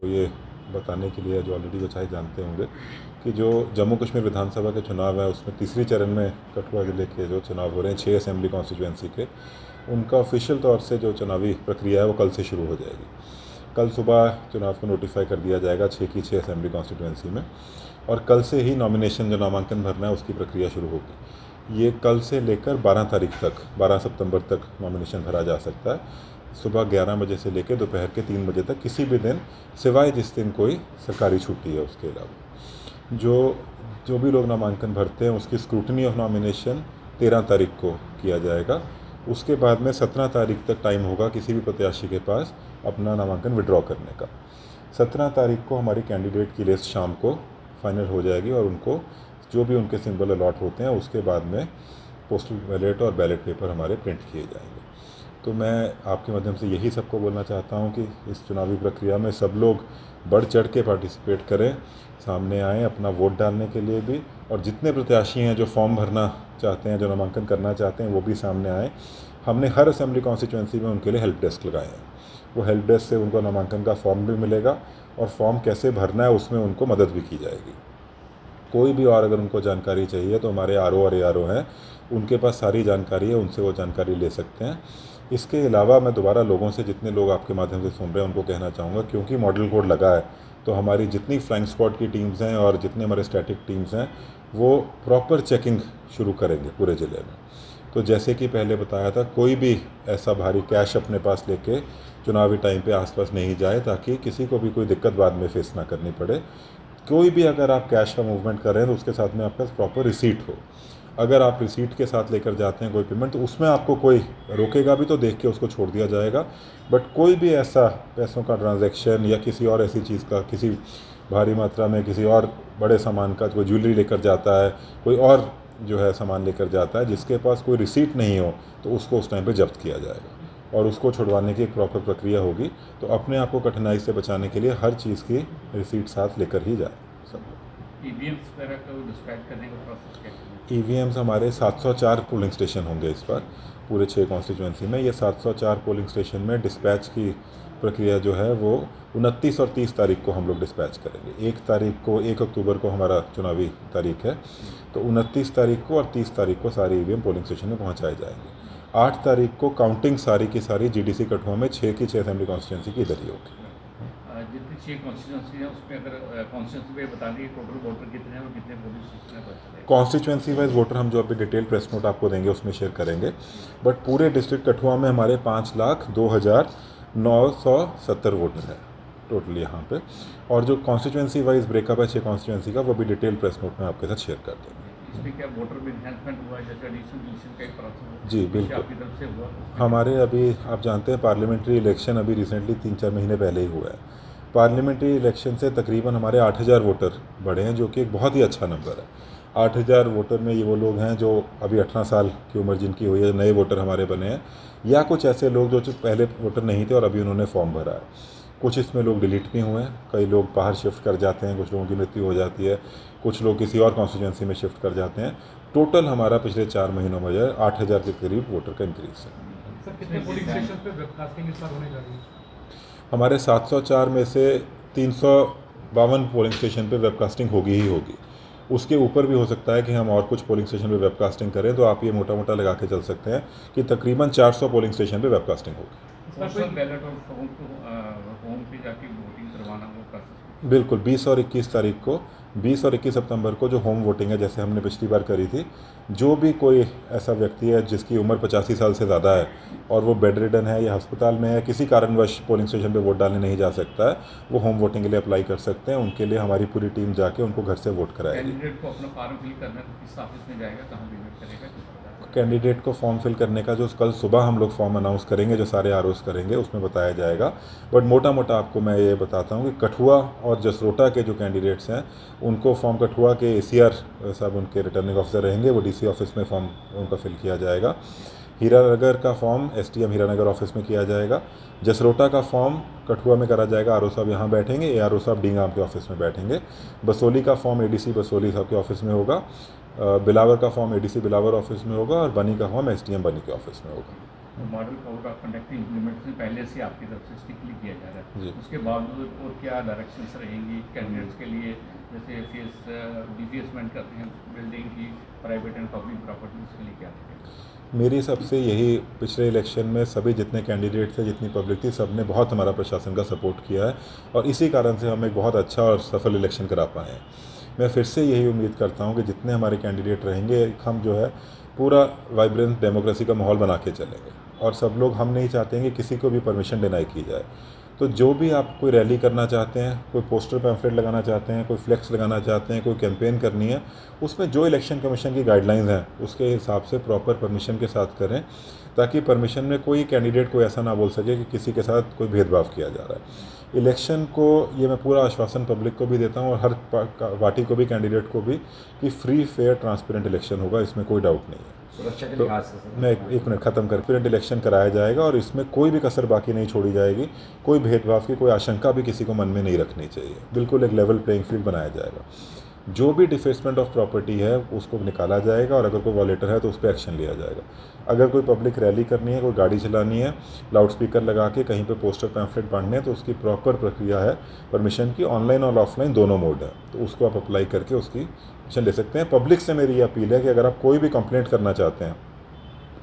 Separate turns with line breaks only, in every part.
तो ये बताने के लिए जो ऑलरेडी वो चाहे जानते होंगे कि जो जम्मू कश्मीर विधानसभा के चुनाव है उसमें तीसरी चरण में कठुआ ज़िले के जो चुनाव हो रहे हैं 6 असेंबली कॉन्स्टिट्यूंसी के, उनका ऑफिशियल तौर से जो चुनावी प्रक्रिया है वो कल से शुरू हो जाएगी। कल सुबह चुनाव को नोटिफाई कर दिया जाएगा 6 की 6 असेंबली कॉन्स्टिट्यूंसी में, और कल से ही नॉमिनेशन जो नामांकन भरना है उसकी प्रक्रिया शुरू होगी। ये कल से लेकर 12 तारीख तक 12 सितंबर तक नॉमिनेशन भरा जा सकता है, सुबह 11 बजे से लेकर दोपहर के 3 बजे तक, किसी भी दिन सिवाय जिस दिन कोई सरकारी छुट्टी है उसके अलावा। जो भी लोग नामांकन भरते हैं उसकी स्क्रूटनी ऑफ नॉमिनेशन 13 तारीख को किया जाएगा। उसके बाद में 17 तारीख तक टाइम होगा किसी भी प्रत्याशी के पास अपना नामांकन विड्रॉ करने का। 17 तारीख को हमारी कैंडिडेट की लिस्ट शाम को फाइनल हो जाएगी और उनको जो भी उनके सिंबल अलॉट होते हैं उसके बाद में पोस्टल बैलेट और बैलेट पेपर हमारे प्रिंट किए जाएंगे। तो मैं आपके माध्यम से यही सबको बोलना चाहता हूं कि इस चुनावी प्रक्रिया में सब लोग बढ़ चढ़ के पार्टिसिपेट करें, सामने आएँ अपना वोट डालने के लिए भी, और जितने प्रत्याशी हैं जो फॉर्म भरना चाहते हैं, जो नामांकन करना चाहते हैं, वो भी सामने आएँ। हमने हर असेंबली कॉन्स्टिट्यूंसी में उनके लिए हेल्प डेस्क लगाए हैं। वो हेल्प डेस्क से उनको नामांकन का फॉर्म भी मिलेगा और फॉर्म कैसे भरना है उसमें उनको मदद भी की जाएगी। कोई भी और अगर उनको जानकारी चाहिए तो हमारे आरओ और एआरओ हैं, उनके पास सारी जानकारी है, उनसे वो जानकारी ले सकते हैं। इसके अलावा मैं दोबारा लोगों से, जितने लोग आपके माध्यम से सुन रहे हैं, उनको कहना चाहूँगा, क्योंकि मॉडल कोड लगा है तो हमारी जितनी फ्लाइंग स्क्वाड की टीम्स हैं और जितने हमारे स्टैटिक टीम्स हैं वो प्रॉपर चेकिंग शुरू करेंगे पूरे ज़िले में। तो जैसे कि पहले बताया था, कोई भी ऐसा भारी कैश अपने पास लेके चुनावी टाइम पे आसपास नहीं जाए, ताकि किसी को भी कोई दिक्कत बाद में फेस ना करनी पड़े। कोई भी अगर आप कैश का मूवमेंट कर रहे हैं तो उसके साथ में आपका प्रॉपर रिसीट हो। अगर आप रिसीट के साथ लेकर जाते हैं कोई पेमेंट, तो उसमें आपको कोई रोकेगा भी तो देख के उसको छोड़ दिया जाएगा। बट कोई भी ऐसा पैसों का ट्रांजैक्शन या किसी और ऐसी चीज़ का, किसी भारी मात्रा में किसी और बड़े सामान का, कोई ज्वेलरी लेकर जाता है, कोई और जो है सामान लेकर जाता है जिसके पास कोई रिसीट नहीं हो, तो उसको उस टाइम पे जब्त किया जाएगा और उसको छुड़वाने की एक प्रॉपर प्रक्रिया होगी। तो अपने आप को कठिनाई से बचाने के लिए हर चीज़ की रिसीट साथ लेकर ही जाए सब।
ईवीएम्स वगैरह को डिस्पैच करने का प्रोसेस क्या है?
ईवीएम्स हमारे 704 पोलिंग स्टेशन होंगे इस बार पूरे 6 कॉन्स्टिट्यूंसी में। ये 704 पोलिंग स्टेशन में डिस्पैच की प्रक्रिया जो है वो 29 और 30 तारीख को हम लोग डिस्पैच करेंगे। 1 तारीख को, 1 अक्टूबर को हमारा चुनावी तारीख है, तो 29 तारीख को और 30 तारीख को सारे ईवीएम पोलिंग स्टेशन में पहुँचाए जाएंगे। 8 तारीख को काउंटिंग सारी की सारी जीडीसी कठुआ में 6 की 6 असेंबली कॉन्स्टिट्यूंसी की इधर ही होगी।
जितनी 6 कॉन्स्टिट्यूंसी है उसमें अगर कॉन्स्टिट्यूंसी पे बता दिए टोटल वोटर कितने हैं और कितने पोलिंग स्टेशन है पता चलेगा।
कॉन्स्टिट्यूंसी वाइज वोटर हम जो अभी डिटेल प्रेस नोट आपको देंगे उसमें शेयर करेंगे। बट पूरे डिस्ट्रिक्ट कठुआ में हमारे 5,02,970 वोटर हैं टोटल यहाँ पे, और जो कॉन्स्टिट्यूंसी वाइज ब्रेकअप है 6 कॉन्स्टिट्यूंसी का, वो भी डिटेल प्रेस नोट में आपके साथ शेयर कर देंगे।
इसमें क्या वोटर में इन्हेंसमेंट हुआ है, जैसे एडिशन का एक प्रोसेस?
जी बिल्कुल,
आपकी तरफ से हुआ?
हमारे अभी आप जानते हैं पार्लियामेंट्री इलेक्शन अभी रिसेंटली 3-4 महीने पहले ही हुआ है। पार्लियामेंट्री इलेक्शन से तकरीबन हमारे 8,000 वोटर बढ़े हैं, जो कि एक बहुत ही अच्छा नंबर है। 8,000 वोटर में ये वो लोग हैं जो अभी 18 साल की उम्र जिनकी हुई है, नए वोटर हमारे बने हैं, या कुछ ऐसे लोग जो पहले वोटर नहीं थे और अभी उन्होंने फॉर्म भरा है। कुछ इसमें लोग डिलीट भी हुए हैं, कई लोग बाहर शिफ्ट कर जाते हैं, कुछ लोगों की मृत्यु हो जाती है, कुछ लोग किसी और कॉन्स्टिट्यूंसी में शिफ्ट कर जाते हैं। टोटल हमारा पिछले 4 महीनों में 8,000 के करीब वोटर का इंक्रीज है।
सर कितने पोलिंग स्टेशन पे वेबकास्टिंग इस बार होने जा रही है?
हमारे 704 में से 352 पोलिंग स्टेशन पे वेबकास्टिंग होगी ही होगी। उसके ऊपर भी हो सकता है कि हम और कुछ पोलिंग स्टेशन पे वेबकास्टिंग करें, तो आप ये मोटा मोटा लगा के चल सकते हैं कि तकरीबन 400 पोलिंग स्टेशन पे वेबकास्टिंग होगी।
पोस्टल बैलेट और फॉर्म पे जाके वोटिंग करवाना वो प्रोसेस?
बिल्कुल, 20 और 21 तारीख को, 20 और 21 सितंबर को जो होम वोटिंग है, जैसे हमने पिछली बार करी थी, जो भी कोई ऐसा व्यक्ति है जिसकी उम्र 85 साल से ज़्यादा है और वो बेड रिडन है या अस्पताल में है, किसी कारणवश पोलिंग स्टेशन पे वोट डालने नहीं जा सकता है, वो होम वोटिंग के लिए अप्लाई कर सकते हैं। उनके लिए हमारी पूरी टीम जाके उनको घर से वोट कराएगी।
कैंडिडेट को अपना फॉर्म फिल करना है तो किस ऑफिस में जाएगा, कहाँ विजिट करेगा, किस प्रकार?
कैंडिडेट को फॉर्म फिल करने का जो कल सुबह हम लोग फॉर्म अनाउंस करेंगे, जो सारे आरओस करेंगे, उसमें बताया जाएगा। बट मोटा मोटा आपको मैं ये बताता हूँ कि कठुआ और जसरोटा के जो कैंडिडेट्स हैं उनको फॉर्म, कठुआ के एसीआर साहब उनके रिटर्निंग ऑफिसर रहेंगे, वो डीसी ऑफिस में फॉर्म उनका फिल किया जाएगा। हीरानगर का फॉर्म एसडीएम हीरानगर ऑफिस में किया जाएगा। जसरोटा का फॉर्म कठुआ में करा जाएगा, आरओ साहब यहाँ बैठेंगे, एआरओ साहब डींगाम के ऑफिस में बैठेंगे। बसोली का फॉर्म एडीसी बसोली साहब के ऑफिस में होगा। बिलावर का फॉर्म एडीसी बिलावर ऑफिस में होगा और बनी का फॉर्म एसडीएम बनी के ऑफिस में होगा।
तो model code of conduct implementation पहले से आपकी तरफ से स्ट्रिक्टली किया जा रहा
जी।
है, उसके बावजूद और क्या डायरेक्शंस रहेंगी कैंडिडेट्स के लिए, जैसे फेस डिफेसमेंट करते हैं बिल्डिंग की, प्राइवेट एंड पब्लिक प्रॉपर्टी, उसके लिए क्या रहेगा?
मेरी सबसे यही, पिछले इलेक्शन में सभी जितने कैंडिडेट थे, जितनी पब्लिक थी, सब ने बहुत हमारा प्रशासन का सपोर्ट किया है और इसी कारण से हम एक बहुत अच्छा और सफल इलेक्शन करा पाए हैं। मैं फिर से यही उम्मीद करता हूं कि जितने हमारे कैंडिडेट रहेंगे, हम जो है पूरा वाइब्रेंट डेमोक्रेसी का माहौल बना के चलेंगे और सब लोग, हम नहीं चाहते हैं कि किसी को भी परमिशन डिनाई की जाए। तो जो भी आप कोई रैली करना चाहते हैं, कोई पोस्टर पैम्फलेट लगाना चाहते हैं, कोई फ्लेक्स लगाना चाहते हैं, कोई कैंपेन करनी है, उसमें जो इलेक्शन कमीशन की गाइडलाइंस हैं उसके हिसाब से प्रॉपर परमिशन के साथ करें, ताकि परमिशन में कोई कैंडिडेट को ऐसा ना बोल सके कि किसी के साथ कोई भेदभाव किया जा रहा है। इलेक्शन को ये मैं पूरा आश्वासन पब्लिक को भी देता हूँ और हर पार्टी को भी, कैंडिडेट को भी, कि फ्री फेयर ट्रांसपेरेंट इलेक्शन होगा, इसमें कोई डाउट नहीं है।
सुरक्षा के
तो
लिहाज से
मैं एक मिनट ख़त्म कर, फ्री इलेक्शन कराया जाएगा और इसमें कोई भी कसर बाकी नहीं छोड़ी जाएगी। कोई भेदभाव की कोई आशंका भी किसी को मन में नहीं रखनी चाहिए। बिल्कुल एक लेवल प्लेइंग फील्ड बनाया जाएगा। जो भी डिफेसमेंट ऑफ प्रॉपर्टी है उसको निकाला जाएगा और अगर कोई वॉलेटर है तो उस पर एक्शन लिया जाएगा। अगर कोई पब्लिक रैली करनी है, कोई गाड़ी चलानी है, लाउड स्पीकर लगा के कहीं पे पोस्टर पैम्फलेट बांटने हैं, तो उसकी प्रॉपर प्रक्रिया है परमिशन की, ऑनलाइन और ऑफलाइन दोनों मोड है, तो उसको आप अप्लाई करके उसकी परमिशन ले सकते हैं। पब्लिक से मेरी ये अपील है कि अगर आप कोई भी कंप्लेंट करना चाहते हैं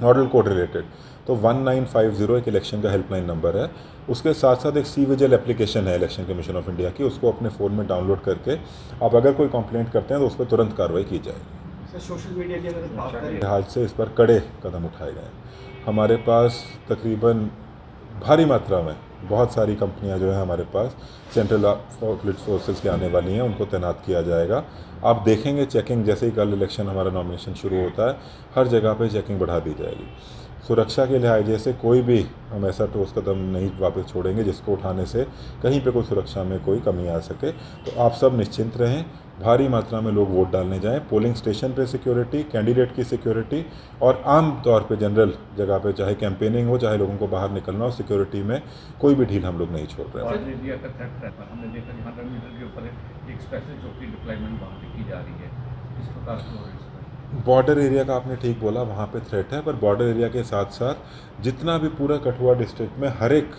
मॉडल कोड रिलेटेड, तो 1950 एक इलेक्शन का हेल्पलाइन नंबर है। उसके साथ साथ एक सी विजिल एप्लीकेशन है इलेक्शन कमीशन ऑफ इंडिया की, उसको अपने फ़ोन में डाउनलोड करके आप अगर कोई कंप्लेंट करते हैं तो उस पर तुरंत कार्रवाई की जाएगी।
सर, सोशल मीडिया की अगर बात करें,
लिहाज से इस पर कड़े कदम उठाए गए हैं। हमारे पास तकरीबन भारी मात्रा में बहुत सारी कंपनियां जो है हमारे पास सेंट्रल पुलिस फोर्सेस के आने वाली हैं, उनको तैनात किया जाएगा। आप देखेंगे चेकिंग, जैसे ही कल इलेक्शन हमारा नॉमिनेशन शुरू होता है, हर जगह पे चेकिंग बढ़ा दी जाएगी। सुरक्षा के लिहाज से कोई भी हम ऐसा ठोस कदम नहीं वापस छोड़ेंगे जिसको उठाने से कहीं पे कोई सुरक्षा में कोई कमी आ सके। तो आप सब निश्चिंत रहें, भारी मात्रा में लोग वोट डालने जाएं। पोलिंग स्टेशन पे सिक्योरिटी, कैंडिडेट की सिक्योरिटी और आम तौर पे जनरल जगह पे, चाहे कैंपेनिंग हो, चाहे लोगों को बाहर निकलना हो, सिक्योरिटी में कोई भी ढील हम लोग नहीं छोड़ रहे हैं।
बॉर्डर एरिया का थ्रेट रहता है, हमने देखा कि 100 मीटर के ऊपर एक स्पेशल चौकी डिप्लॉयमेंट वहाँ पे की जा रही है, इस प्रकार से।
बॉर्डर एरिया का आपने ठीक बोला, वहाँ पे थ्रेट है, पर बॉर्डर एरिया के साथ साथ जितना भी पूरा कठुआ डिस्ट्रिक्ट में हर एक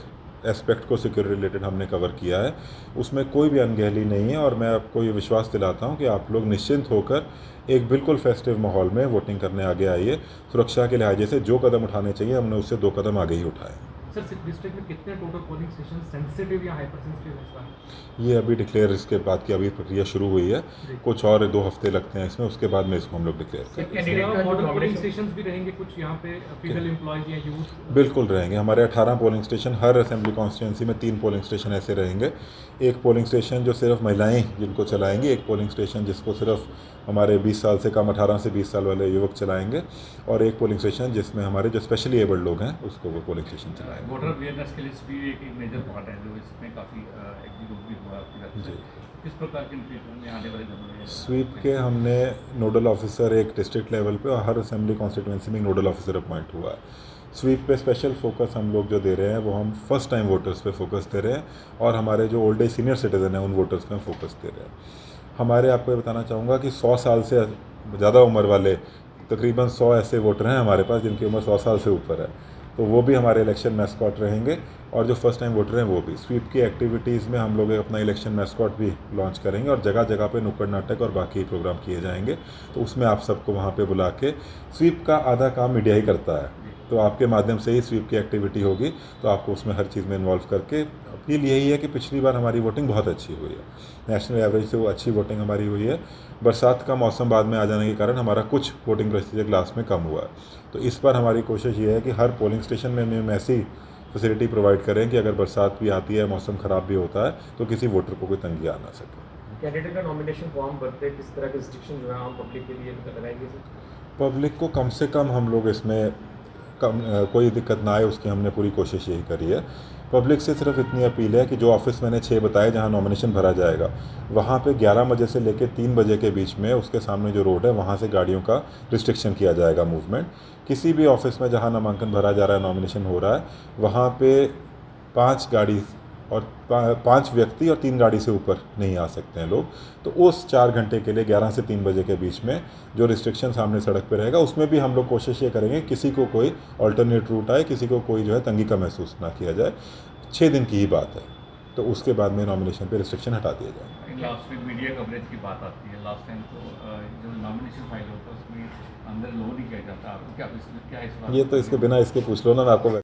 एस्पेक्ट को सिक्योरिटी रिलेटेड हमने कवर किया है, उसमें कोई भी अनगहली नहीं है। और मैं आपको ये विश्वास दिलाता हूँ कि आप लोग निश्चिंत होकर एक बिल्कुल फेस्टिव माहौल में वोटिंग करने आगे आइए। सुरक्षा के लिहाज से जो कदम उठाने चाहिए हमने उससे 2 कदम आगे ही उठाए।
सर, डिस्ट्रिक्ट में कितने टोटल पोलिंग स्टेशन सेंसिटिव या हाइपर सेंसिटिव है?
ये अभी डिक्लेयर, इसके बाद की अभी प्रक्रिया शुरू हुई है, कुछ और 2 हफ्ते लगते हैं इसमें, उसके बाद में इसको हम लोग डिक्लेयर करेंगे।
इसके अलावा मॉडल पोलिंग स्टेशंस भी रहेंगे कुछ यहाँ पे फीमेल एम्प्लॉयज या यूथ?
बिल्कुल रहेंगे। हमारे 18 पोलिंग स्टेशन, हर असेंबली कॉन्स्टिट्यूंसी में 3 पोलिंग स्टेशन ऐसे रहेंगे। एक पोलिंग स्टेशन जो सिर्फ महिलाएं जिनको चलाएंगी, एक पोलिंग स्टेशन जिसको सिर्फ हमारे 20 साल से कम, 18 से 20 साल वाले युवक चलाएंगे, और एक पोलिंग स्टेशन जिसमें हमारे जो स्पेशली एबल्ड लोग हैं उसको वो पोलिंग स्टेशन चलाएंगे।
वोटर अवेयरनेस के लिए भी एक मेजर पार्ट है जो इसमें काफ़ी एग्जीक्यूट भी हुआ आपकी तरफ से।
जी।
किस प्रकार के इनिशिएटिव में आने वाले दिनों में
स्वीप के हमने नोडल ऑफिसर एक डिस्ट्रिक्ट लेवल पे और हर असेंबली कॉन्स्टिट्यूंसी में नोडल ऑफिसर अपॉइंट हुआ है। स्वीप पे स्पेशल फोकस हम लोग जो दे रहे हैं वो हम फर्स्ट टाइम वोटर्स पे फोकस दे रहे हैं और हमारे जो ओल्ड एज सीनियर सिटीजन हैं उन वोटर्स पे हम फोकस दे रहे हैं। हमारे, आपको ये बताना चाहूँगा कि 100 साल से ज़्यादा उम्र वाले तकरीबन 100 ऐसे वोटर हैं हमारे पास जिनकी उम्र 100 साल से ऊपर है, तो वो भी हमारे इलेक्शन मैस्कॉट रहेंगे। और जो फर्स्ट टाइम वोटर हैं वो भी। स्वीप की एक्टिविटीज़ में हम लोग अपना इलेक्शन मैस्कॉट भी लॉन्च करेंगे और जगह जगह पे नुक्कड़ नाटक और बाकी प्रोग्राम किए जाएंगे, तो उसमें आप सबको वहाँ पे बुला के, स्वीप का आधा काम मीडिया ही करता है, तो आपके माध्यम से ही स्वीप की एक्टिविटी होगी, तो आपको उसमें हर चीज़ में इन्वॉल्व करके। अपील यही है कि पिछली बार हमारी वोटिंग बहुत अच्छी हुई है, नेशनल एवरेज से वो अच्छी वोटिंग हमारी हुई है। बरसात का मौसम बाद में आ जाने के कारण हमारा कुछ वोटिंग प्रोसीजर लास्ट में कम हुआ है, तो इस बार हमारी कोशिश ये है कि हर पोलिंग स्टेशन में हम ऐसी फैसिलिटी प्रोवाइड करें कि अगर बरसात भी आती है, मौसम ख़राब भी होता है, तो किसी वोटर को कोई तंगी आ ना सके।
कैंडिडेट का नॉमिनेशन फॉर्म भरते किस तरह के रिस्ट्रिक्शन जो है आम पब्लिक के लिए लगाएंगे सर?
पब्लिक को कम से कम हम लोग इसमें कोई दिक्कत ना आए उसकी हमने पूरी कोशिश यही करी है। पब्लिक से सिर्फ इतनी अपील है कि जो ऑफिस मैंने 6 बताए जहां नॉमिनेशन भरा जाएगा, वहां पे 11 बजे से लेकर 3 बजे के बीच में उसके सामने जो रोड है वहां से गाड़ियों का रिस्ट्रिक्शन किया जाएगा मूवमेंट। किसी भी ऑफिस में जहां नामांकन भरा जा रहा है, नॉमिनेशन हो रहा है, वहां पे 5 गाड़ी और 5 व्यक्ति और 3 गाड़ी से ऊपर नहीं आ सकते हैं लोग। तो उस 4 घंटे के लिए 11 से 3 बजे के बीच में जो रिस्ट्रिक्शन सामने सड़क पे रहेगा, उसमें भी हम लोग कोशिश ये करेंगे किसी को कोई अल्टरनेट रूट आए, किसी को कोई जो है तंगी का महसूस ना किया जाए। 6 दिन की ही बात है, तो उसके बाद में नॉमिनेशन पे रिस्ट्रिक्शन हटा दिया जाए।
लास्ट वीक मीडिया कवरेज की बात आती है, लास्ट टाइम तो जो नॉमिनेशन फाइल होता है उसमें अंदर लो नहीं किया जाता, आपको क्या इस बात
ये तो इसके बिना इसके पूछ लो ना, मैं आपको